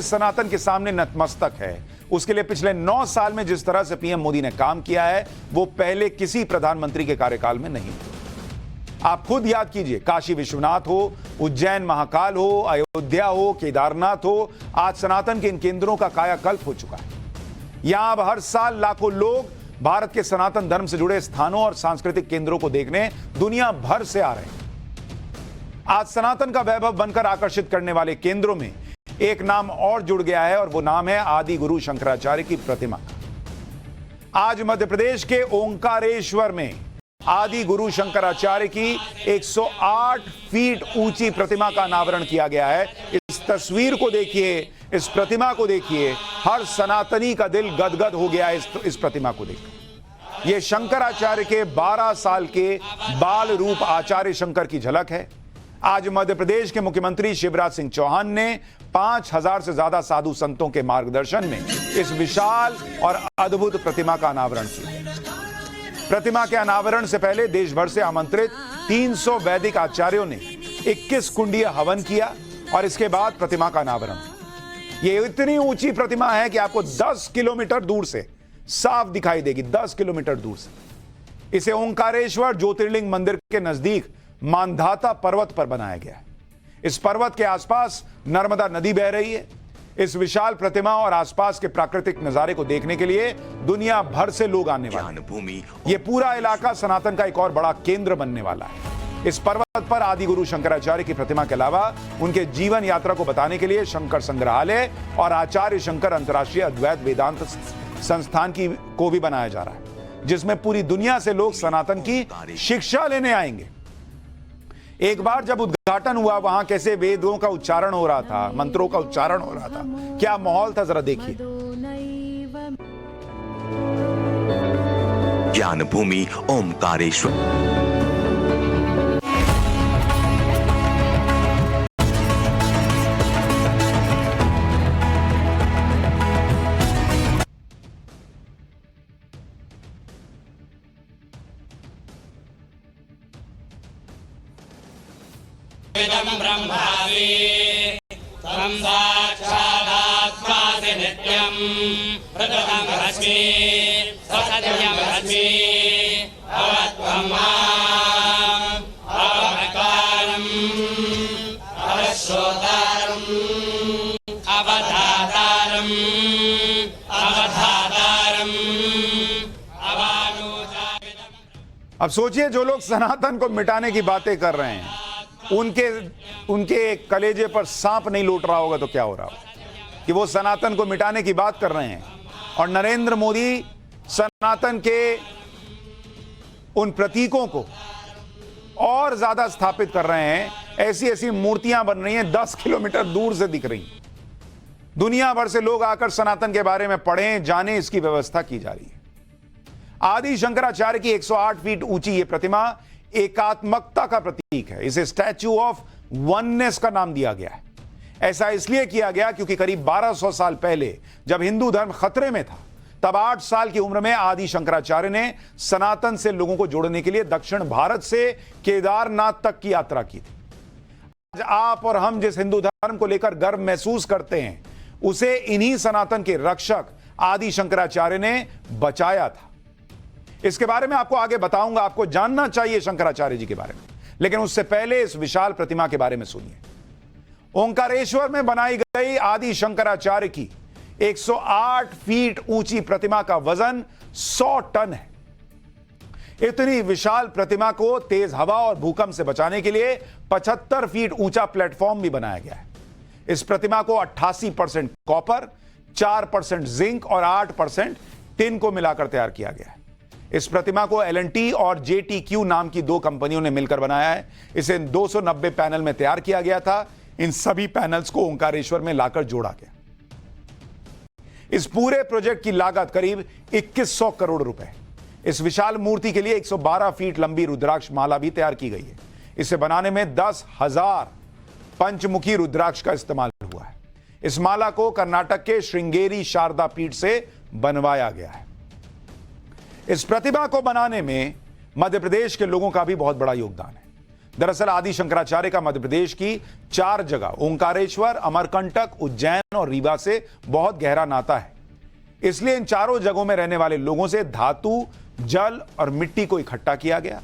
सनातन के सामने नतमस्तक है। उसके लिए पिछले 9 साल में जिस तरह से पीएम मोदी ने काम किया है वो पहले किसी प्रधानमंत्री के कार्यकाल में नहीं हुआ। आप खुद याद कीजिए, काशी विश्वनाथ हो, उज्जैन महाकाल हो, अयोध्या हो, केदारनाथ हो, आज सनातन के इन केंद्रों का कायाकल्प हो चुका है। यहां अब हर साल लाखों लोग भारत के सनातन धर्म से जुड़े स्थानों और सांस्कृतिक केंद्रों को देखने दुनिया भर से आ रहे हैं। आज सनातन का वैभव बनकर आकर्षित करने वाले केंद्रों में एक नाम और जुड़ गया है और वो नाम है आदि गुरु शंकराचार्य की प्रतिमा। आज मध्य प्रदेश के ओंकारेश्वर में आदि गुरु शंकराचार्य की 108 फीट ऊंची प्रतिमा का अनावरण किया गया है। इस तस्वीर को देखिए, इस प्रतिमा को देखिए, हर सनातनी का दिल गदगद हो गया है इस प्रतिमा को देखकर। यह शंकराचार्य के 12 साल के बाल रूप आचार्य शंकर की झलक है। आज मध्य प्रदेश के मुख्यमंत्री शिवराज सिंह चौहान ने 5000 से ज्यादा साधु संतों के मार्गदर्शन में इस विशाल और अद्भुत प्रतिमा का अनावरण किया। प्रतिमा के अनावरण से पहले देश भर से आमंत्रित 300 वैदिक आचार्यों ने 21 कुंडीय हवन किया और इसके बाद प्रतिमा का अनावरण। यह इतनी ऊंची प्रतिमा है कि आपको 10 किलोमीटर दूर से साफ दिखाई देगी, 10 किलोमीटर दूर से। इसे ओंकारेश्वर ज्योतिर्लिंग मंदिर के नजदीक मानधाता पर्वत पर बनाया गया है। इस पर्वत के आसपास नर्मदा नदी बह रही है। इस विशाल प्रतिमा और आसपास के प्राकृतिक नजारे को देखने के लिए दुनिया भर से लोग आने वाले हैं। यह पूरा इलाका सनातन का एक और बड़ा केंद्र बनने वाला है। इस पर्वत पर आदि गुरु शंकराचार्य की प्रतिमा के अलावा उनके जीवन यात्रा को बताने के लिए शंकर संग्रहालय और आचार्य शंकर अंतर्राष्ट्रीय अद्वैत वेदांत संस्थान को भी बनाया जा रहा है, जिसमें पूरी दुनिया से लोग सनातन की शिक्षा लेने आएंगे। एक बार जब उद्घाटन हुआ, वहां कैसे वेदों का उच्चारण हो रहा था, मंत्रों का उच्चारण हो रहा था, क्या माहौल था, जरा देखिए। ज्ञान भूमि ओमकारेश्वर। ब्रह्मादि तम साक्षादात्मासि नित्यं प्रथममस्मि सत्यमस्मि अवत्वं माम् अवकालम् अवश्रोतारम् अवधातारम् अवधातारम् अवानुजाविदम्। अब सोचिए, जो लोग सनातन को मिटाने की बातें कर रहे हैं उनके कलेजे पर सांप नहीं लौट रहा होगा तो क्या हो रहा होगा कि वो सनातन को मिटाने की बात कर रहे हैं। और नरेंद्र मोदी सनातन के उन प्रतीकों को और ज्यादा स्थापित कर रहे हैं। ऐसी ऐसी मूर्तियां बन रही हैं, 10 किलोमीटर दूर से दिख रही। दुनिया भर से लोग आकर सनातन के बारे में पढ़ें, जानें, इसकी व्यवस्था की जा रही है। आदि शंकराचार्य की 108 फीट ऊंची यह प्रतिमा एकात्मकता का प्रतीक है। इसे स्टैच्यू ऑफ वननेस का नाम दिया गया है। ऐसा इसलिए किया गया क्योंकि करीब 1200 साल पहले जब हिंदू धर्म खतरे में था, तब 8 साल की उम्र में आदि शंकराचार्य ने सनातन से लोगों को जोड़ने के लिए दक्षिण भारत से केदारनाथ तक की यात्रा की थी। आज आप और हम जिस हिंदू धर्म को लेकर गर्व महसूस करते हैं, उसे इन्हीं सनातन के रक्षक आदि शंकराचार्य ने बचाया था। इसके बारे में आपको आगे बताऊंगा, आपको जानना चाहिए शंकराचार्य जी के बारे में। लेकिन उससे पहले इस विशाल प्रतिमा के बारे में सुनिए। ओंकारेश्वर में बनाई गई आदि शंकराचार्य की 108 फीट ऊंची प्रतिमा का वजन 100 टन है। इतनी विशाल प्रतिमा को तेज हवा और भूकंप से बचाने के लिए 75 फीट ऊंचा प्लेटफॉर्म भी बनाया गया है। इस प्रतिमा को 88% कॉपर, 4% जिंक और 8% टिन को मिलाकर तैयार किया गया है। इस प्रतिमा को L&T और JTQ नाम की 2 कंपनियों ने मिलकर बनाया है। इसे 290 पैनल में तैयार किया गया था। इन सभी पैनल्स को ओंकारेश्वर में लाकर जोड़ा गया। इस पूरे प्रोजेक्ट की लागत करीब 2100 करोड़ रुपए। इस विशाल मूर्ति के लिए 112 फीट लंबी रुद्राक्ष माला भी तैयार की गई है। इसे बनाने में 10,000 पंचमुखी रुद्राक्ष का इस्तेमाल हुआ है। इस माला को कर्नाटक के श्रृंगेरी शारदा पीठ से बनवाया गया है। इस प्रतिमा को बनाने में मध्य प्रदेश के लोगों का भी बहुत बड़ा योगदान है। दरअसल आदि शंकराचार्य का मध्य प्रदेश की 4 जगह ओंकारेश्वर, अमरकंटक, उज्जैन और रीवा से बहुत गहरा नाता है। इसलिए इन चारों जगहों में रहने वाले लोगों से धातु, जल और मिट्टी को इकट्ठा किया गया।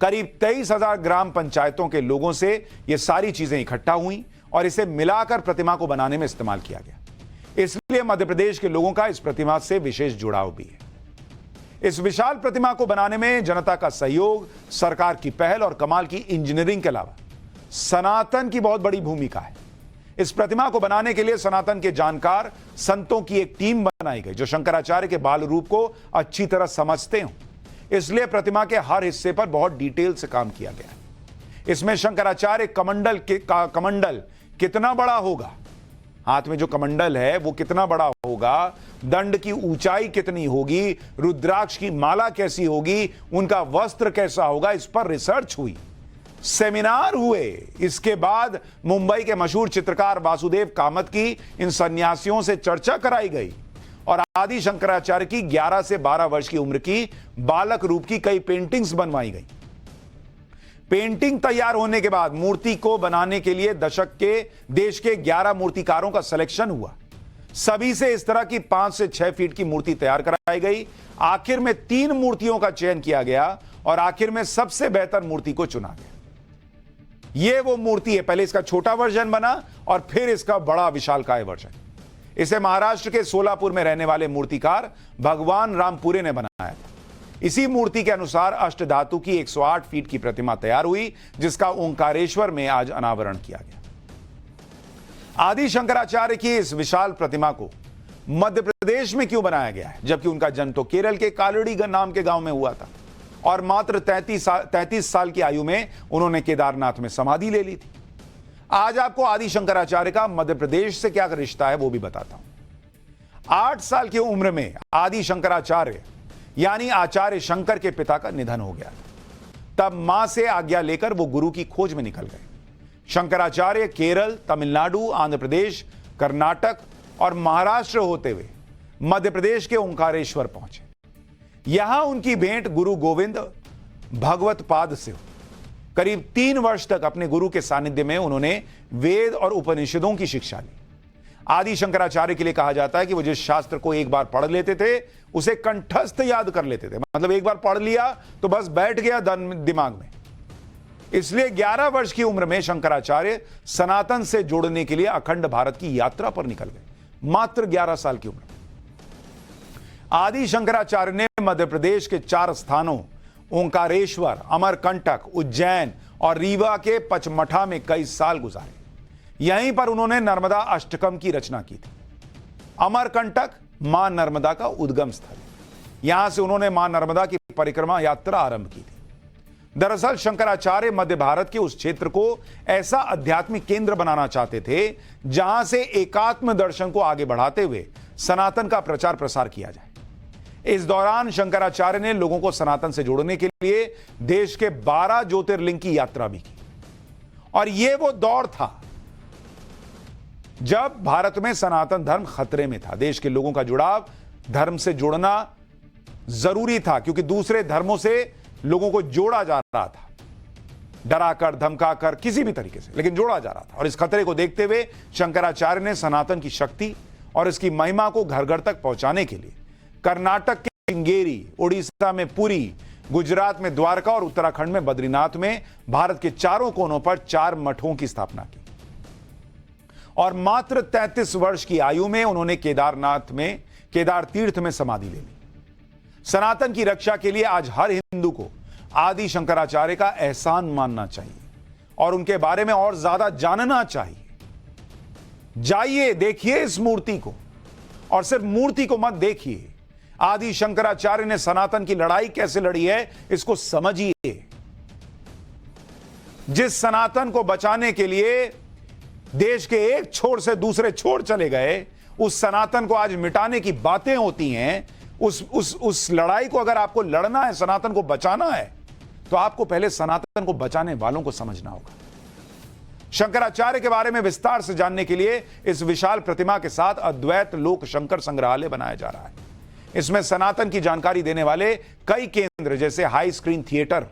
करीब 23,000 ग्राम पंचायतों के लोगों से ये सारी चीजें इकट्ठा हुई और इसे मिलाकर प्रतिमा को बनाने में इस्तेमाल किया गया। इसलिए मध्य प्रदेश के लोगों का इस प्रतिमा से विशेष जुड़ाव भी है। इस विशाल प्रतिमा को बनाने में जनता का सहयोग, सरकार की पहल और कमाल की इंजीनियरिंग के अलावा सनातन की बहुत बड़ी भूमिका है। इस प्रतिमा को बनाने के लिए सनातन के जानकार संतों की एक टीम बनाई गई जो शंकराचार्य के बाल रूप को अच्छी तरह समझते हों। इसलिए प्रतिमा के हर हिस्से पर बहुत डिटेल से काम किया गया है। इसमें शंकराचार्य कमंडल कितना बड़ा होगा, हाथ में जो कमंडल है वो कितना बड़ा होगा, दंड की ऊंचाई कितनी होगी, रुद्राक्ष की माला कैसी होगी, उनका वस्त्र कैसा होगा, इस पर रिसर्च हुई, सेमिनार हुए। इसके बाद मुंबई के मशहूर चित्रकार वासुदेव कामत की इन सन्यासियों से चर्चा कराई गई और आदि शंकराचार्य की 11 से 12 वर्ष की उम्र की बालक रूप की कई पेंटिंग्स बनवाई गई। पेंटिंग तैयार होने के बाद मूर्ति को बनाने के लिए देश के 11 मूर्तिकारों का सिलेक्शन हुआ। सभी से इस तरह की 5 से 6 फीट की मूर्ति तैयार कराई गई। आखिर में 3 मूर्तियों का चयन किया गया और आखिर में सबसे बेहतर मूर्ति को चुना गया। यह वो मूर्ति है, पहले इसका छोटा वर्जन बना और फिर इसका बड़ा विशालकाय वर्जन। इसे महाराष्ट्र के सोलापुर में रहने वाले मूर्तिकार भगवान रामपुरे ने बनाया था। इसी मूर्ति के अनुसार अष्टधातु की 108 फीट की प्रतिमा तैयार हुई, जिसका ओंकारेश्वर में आज अनावरण किया गया। आदि शंकराचार्य की इस विशाल प्रतिमा को मध्य प्रदेश में क्यों बनाया गया है, जबकि उनका जन्म तो केरल के कालड़ी नाम के गांव में हुआ था और मात्र 33 साल की आयु में उन्होंने केदारनाथ में समाधि ले ली थी। आज आपको आदि शंकराचार्य का मध्य प्रदेश से क्या रिश्ता है वो भी बताता हूं। 8 साल की उम्र में आदि शंकराचार्य यानी आचार्य शंकर के पिता का निधन हो गया था। तब मां से आज्ञा लेकर वो गुरु की खोज में निकल गए। शंकराचार्य केरल, तमिलनाडु, आंध्र प्रदेश, कर्नाटक और महाराष्ट्र होते हुए मध्य प्रदेश के ओंकारेश्वर पहुंचे। यहां उनकी भेंट गुरु गोविंद भगवत पाद से हुई। करीब 3 वर्ष तक अपने गुरु के सानिध्य में उन्होंने वेद और उपनिषदों की शिक्षा ली। आदि शंकराचार्य के लिए कहा जाता है कि वो जिस शास्त्र को एक बार पढ़ लेते थे उसे कंठस्थ याद कर लेते थे, मतलब एक बार पढ़ लिया तो बस बैठ गया दिमाग में। इसलिए 11 वर्ष की उम्र में शंकराचार्य सनातन से जोड़ने के लिए अखंड भारत की यात्रा पर निकल गए, मात्र 11 साल की उम्र में। आदि शंकराचार्य ने मध्य प्रदेश के 4 स्थानों ओंकारेश्वर, अमरकंटक, उज्जैन और रीवा के पचमढ़ा में कई साल गुजारे। यहीं पर उन्होंने नर्मदा अष्टकम की रचना की थी। अमरकंटक मां नर्मदा का उद्गम स्थल है। यहां से उन्होंने मां नर्मदा की परिक्रमा यात्रा आरंभ की थी। दरअसल शंकराचार्य मध्य भारत के उस क्षेत्र को ऐसा आध्यात्मिक केंद्र बनाना चाहते थे जहां से एकात्म दर्शन को आगे बढ़ाते हुए सनातन का प्रचार प्रसार किया जाए। इस दौरान शंकराचार्य ने लोगों को सनातन से जोड़ने के लिए देश के 12 ज्योतिर्लिंग की यात्रा भी की। और यह वो दौर था जब भारत में सनातन धर्म खतरे में था। देश के लोगों का जुड़ाव, धर्म से जोड़ना जरूरी था क्योंकि दूसरे धर्मों से लोगों को जोड़ा जा रहा था, डराकर, धमकाकर, किसी भी तरीके से, लेकिन जोड़ा जा रहा था। और इस खतरे को देखते हुए शंकराचार्य ने सनातन की शक्ति और इसकी महिमा को घर घर तक पहुंचाने के लिए कर्नाटक के श्रृंगेरी, उड़ीसा में पुरी, गुजरात में द्वारका और उत्तराखंड में बद्रीनाथ में भारत के चारों कोनों पर 4 मठों की स्थापना की। और मात्र 33 वर्ष की आयु में उन्होंने केदार तीर्थ में समाधि ले ली। सनातन की रक्षा के लिए आज हर हिंदू को आदि शंकराचार्य का एहसान मानना चाहिए और उनके बारे में और ज्यादा जानना चाहिए। जाइए, देखिए इस मूर्ति को, और सिर्फ मूर्ति को मत देखिए, आदि शंकराचार्य ने सनातन की लड़ाई कैसे लड़ी है इसको समझिए। जिस सनातन को बचाने के लिए देश के एक छोर से दूसरे छोर चले गए, उस सनातन को आज मिटाने की बातें होती हैं। उस लड़ाई को अगर आपको लड़ना है, सनातन को बचाना है, तो आपको पहले सनातन को बचाने वालों को समझना होगा। शंकराचार्य के बारे में विस्तार से जानने के लिए इस विशाल प्रतिमा के साथ अद्वैत लोक शंकर संग्रहालय बनाया जा रहा है। इसमें सनातन की जानकारी देने वाले कई केंद्र जैसे high screen theatre,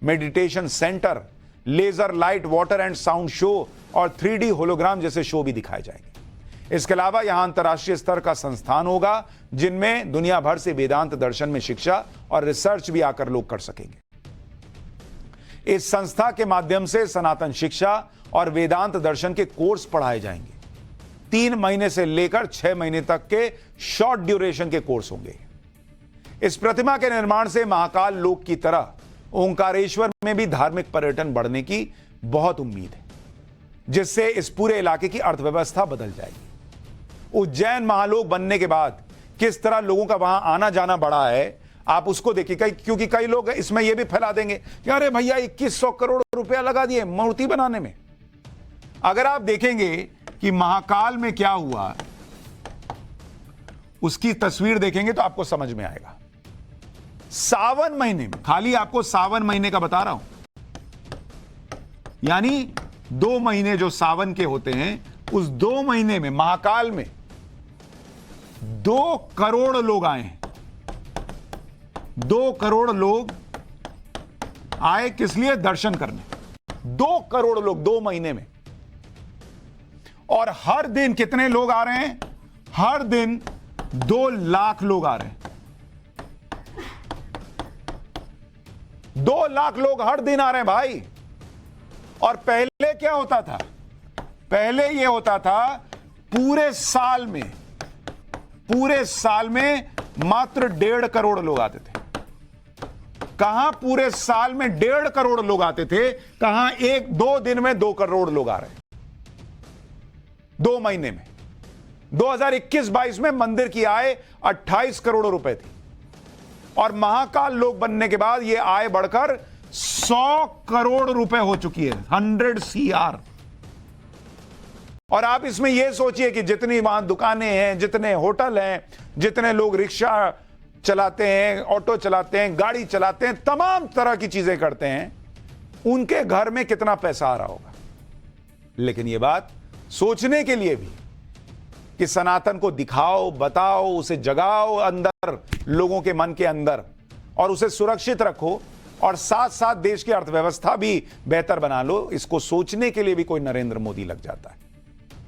meditation centre, laser light, water and sound show और 3D होलोग्राम जैसे शो भी दिखाए जाएंगे। इसके अलावा यहां अंतर्राष्ट्रीय स्तर का संस्थान होगा जिनमें दुनिया भर से वेदांत दर्शन में शिक्षा और रिसर्च भी आकर लोग कर सकेंगे। इस संस्था के माध्यम से सनातन शिक्षा और वेदांत दर्शन के कोर्स पढ़ाए जाएंगे। 3 महीने से लेकर 6 महीने तक के शॉर्ट ड्यूरेशन के कोर्स होंगे। इस प्रतिमा के निर्माण से महाकाल लोक की तरह ओंकारेश्वर में भी धार्मिक पर्यटन बढ़ने की बहुत उम्मीद है, जिससे इस पूरे इलाके की अर्थव्यवस्था बदल जाएगी। उज्जैन महालोक बनने के बाद किस तरह लोगों का वहां आना जाना बढ़ा है, आप उसको देखिए। क्योंकि कई लोग इसमें यह भी फैला देंगे कि अरे भैया 2100 करोड़ रुपया लगा दिए मूर्ति बनाने में। अगर आप देखेंगे कि महाकाल में क्या हुआ, उसकी तस्वीर देखेंगे तो आपको समझ में आएगा। सावन महीने में, खाली आपको सावन महीने का बता रहा हूं, यानी 2 महीने जो सावन के होते हैं, उस 2 महीने में महाकाल में 2 करोड़ लोग आए हैं। 2 करोड़ लोग आए किस लिए? दर्शन करने। 2 करोड़ लोग 2 महीने में। और हर दिन कितने लोग आ रहे हैं? हर दिन 2 लाख लोग आ रहे हैं। 2 लाख लोग हर दिन आ रहे हैं भाई। और पहले क्या होता था? पहले यह होता था पूरे साल में मात्र 1.5 करोड़ लोग आते थे। कहां पूरे साल में 1.5 करोड़ लोग आते थे, कहां 1-2 दिन में 2 करोड़ लोग आ रहे हैं 2 महीने में। 2021-22 में मंदिर की आय 28 करोड़ रुपए थी और महाकाल लोक बनने के बाद यह आय बढ़कर 100 करोड़ रुपए हो चुकी है, 100 CR। और आप इसमें यह सोचिए कि जितनी वहां दुकानें हैं, जितने होटल हैं, जितने लोग रिक्शा चलाते हैं, ऑटो चलाते हैं, गाड़ी चलाते हैं, तमाम तरह की चीजें करते हैं, उनके घर में कितना पैसा आ रहा होगा। लेकिन यह बात सोचने के लिए भी कि सनातन को दिखाओ, बताओ, उसे जगाओ अंदर, लोगों के मन के अंदर, और उसे सुरक्षित रखो और साथ साथ देश की अर्थव्यवस्था भी बेहतर बना लो, इसको सोचने के लिए भी कोई नरेंद्र मोदी लग जाता है।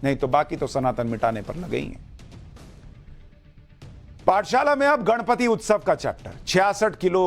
नहीं तो बाकी तो सनातन मिटाने पर लगे ही हैं। पाठशाला में अब गणपति उत्सव का चैप्टर, 66 किलो